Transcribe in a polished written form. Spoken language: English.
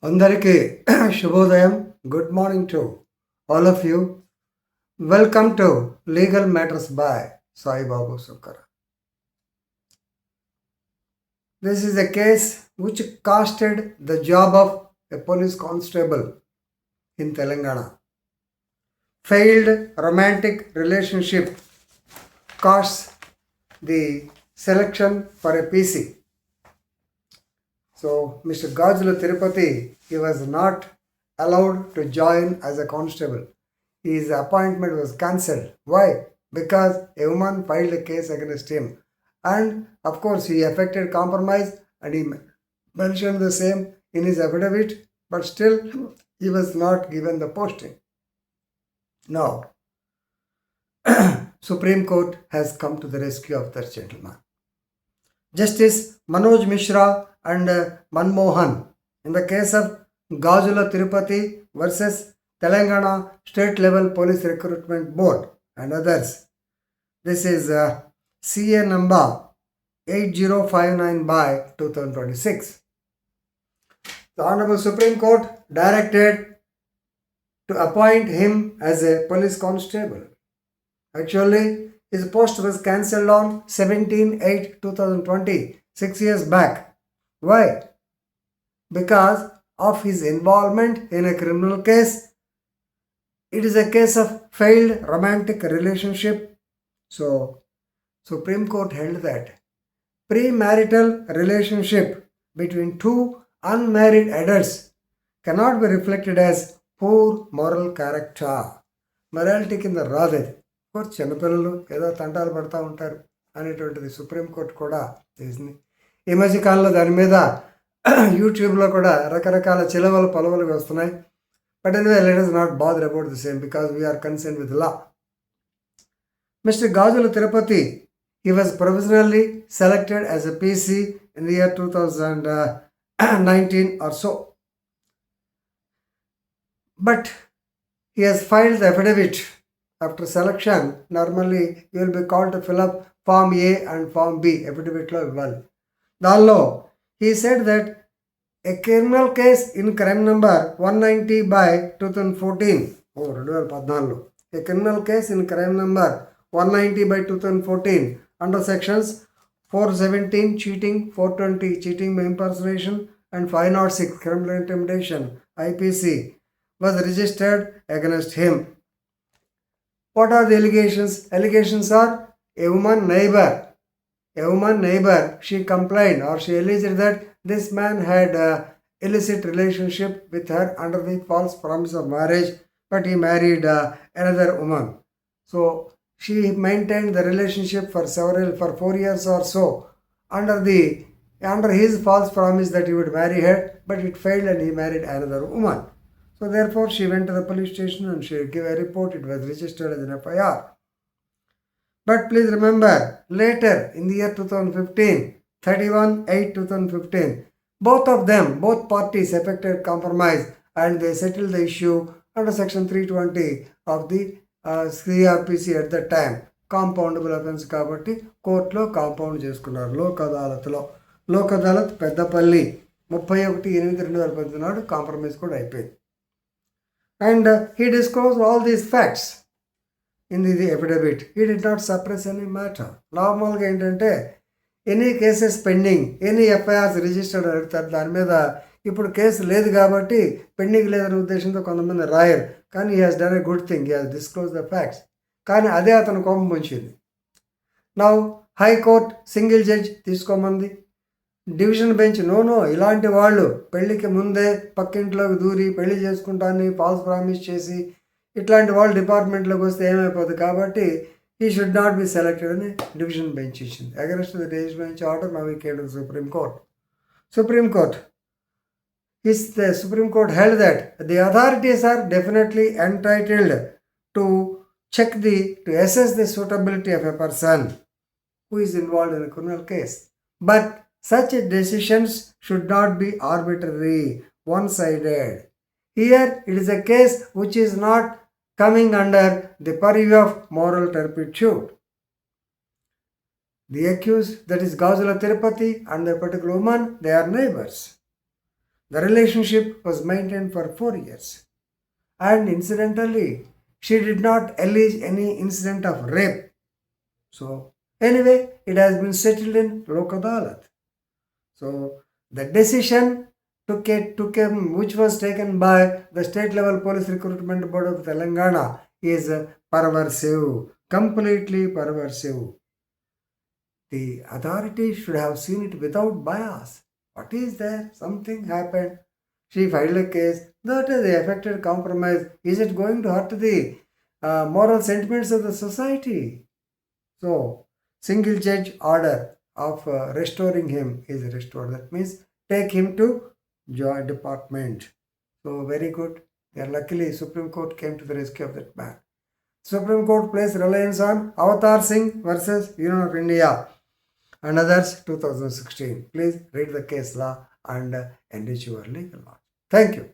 అందరికీ శుభోదయం. Good morning to all of you. Welcome to Legal Matters by Sai Babu Sukkar. This is a case which costed the job of a police constable in Telangana. Failed romantic relationship costs the selection for a PC. So, Mr. Gajula Thirupathi, he was not allowed to join as a constable. His appointment was cancelled. Why? Because a woman filed a case against him. And of course, he affected compromise and he mentioned the same in his affidavit, but still he was not given the posting. Now, Supreme Court has come to the rescue of that gentleman. Justice Manoj Mishra and Manmohan in the case of Gajula Thirupathi versus Telangana State Level Police Recruitment Board and others. This is CA number 8059 by 2026. The Honorable Supreme Court directed to appoint him as a police constable. Actually, his post was cancelled on 17/8/2020, 6 years back. Why? Because of his involvement in a criminal case. It is a case of failed romantic relationship. So, Supreme Court held that premarital relationship between two unmarried adults cannot be reflected as poor moral character. Morality కింద రాలేదు. Course చిన్నపిల్లలు ఏదో తంటాలు పడుతూ ఉంటారు అనేటువంటిది supreme court కూడా చేసింది. ఈ మధ్యకాలంలో దాని మీద యూట్యూబ్లో కూడా రకరకాల చిలవలు పొలవలు వస్తున్నాయి. But anyway let us not bother about the same because we are concerned with law. Mr. Gajula Thirupathi, he was provisionally selected as a PC in the year 2019 or so. But he has filed the affidavit. After selection, normally you will be called to fill up Form A and Form B, affidavit lo ఇవ్వాలి. దానిలో he said that a criminal case in crime number 190 by 2014, 2014, a criminal case in crime number 190 by 2014 under sections 417 cheating, 420 cheating by impersonation and 506 criminal intimidation IPC was registered against him. What are the allegations? Allegations are a woman neighbor, she complained or she alleged that this man had illicit relationship with her under the false promise of marriage, but he married another woman. So she maintained the relationship for 4 years or so under his false promise that he would marry her, but it failed and he married another woman. So therefore she went to the police station and she gave a report. It was registered as an FIR. But please remember, later in the year 2015, 31/8/2015, both parties effected compromise and they settled the issue under section 320 of the CRPC at that time. Compoundable offense కాబట్టి కోర్టులో compound చేసుకున్నారు. లోక్ అదాలత్ పెద్దపల్లి 31/8/2018 నాడు compromise కూడా అయిపోయింది. And he disclosed all these facts in the affidavit. He did not suppress any matter. నార్మల్గా ఏంటంటే any cases pending, any FIRs registered అడుగుతారు. దాని మీద ఇప్పుడు కేసు లేదు కాబట్టి పెండింగ్ లేదనే ఉద్దేశంతో కొంతమంది రాయరు. కానీ he has done a good thing, he has disclose the facts. కానీ అదే అతను కోపం పొంచింది. నౌ హైకోర్ట్ సింగిల్ జడ్జ్ తీసుకోమంది. డివిజన్ బెంచ్ నో ఇలాంటి వాళ్ళు పెళ్లికి ముందే పక్కింట్లోకి దూరి పెళ్లి చేసుకుంటానని ఫాల్స్ ప్రామిస్ చేసి ఇట్లాంటి వాళ్ళు డిపార్ట్మెంట్లోకి వస్తే ఏమైపోతుంది కాబట్టి he should not be selected అని డివిజన్ బెంచ్ ఇచ్చింది. Against the division bench order now he came to the Supreme Court. The Supreme Court held that the authorities are definitely entitled to assess the suitability of a person who is involved in a criminal case. But such decisions should not be arbitrary, one-sided. Here it is a case which is not coming under the purview of moral turpitude. The accused, that is Gajula Thirupathi, and the particular woman, they are neighbors. The relationship was maintained for 4 years. And incidentally, she did not allege any incident of rape. So, anyway, it has been settled in Lok Adalat. So, the decision which was taken by the state level police recruitment board of Telangana is perversive, completely perversive. The authorities should have seen it without bias. What is there? Something happened. She filed a case. That is the affected compromise. Is it going to hurt the moral sentiments of the society? So, single judge order of restoring him is restored. That means take him to joint department. So, very good. Luckily, Supreme Court came to the rescue of that man. Supreme Court placed reliance on Avatar Singh versus Union of India and others 2016. Please read the case law and enrich your legal knowledge. Thank you.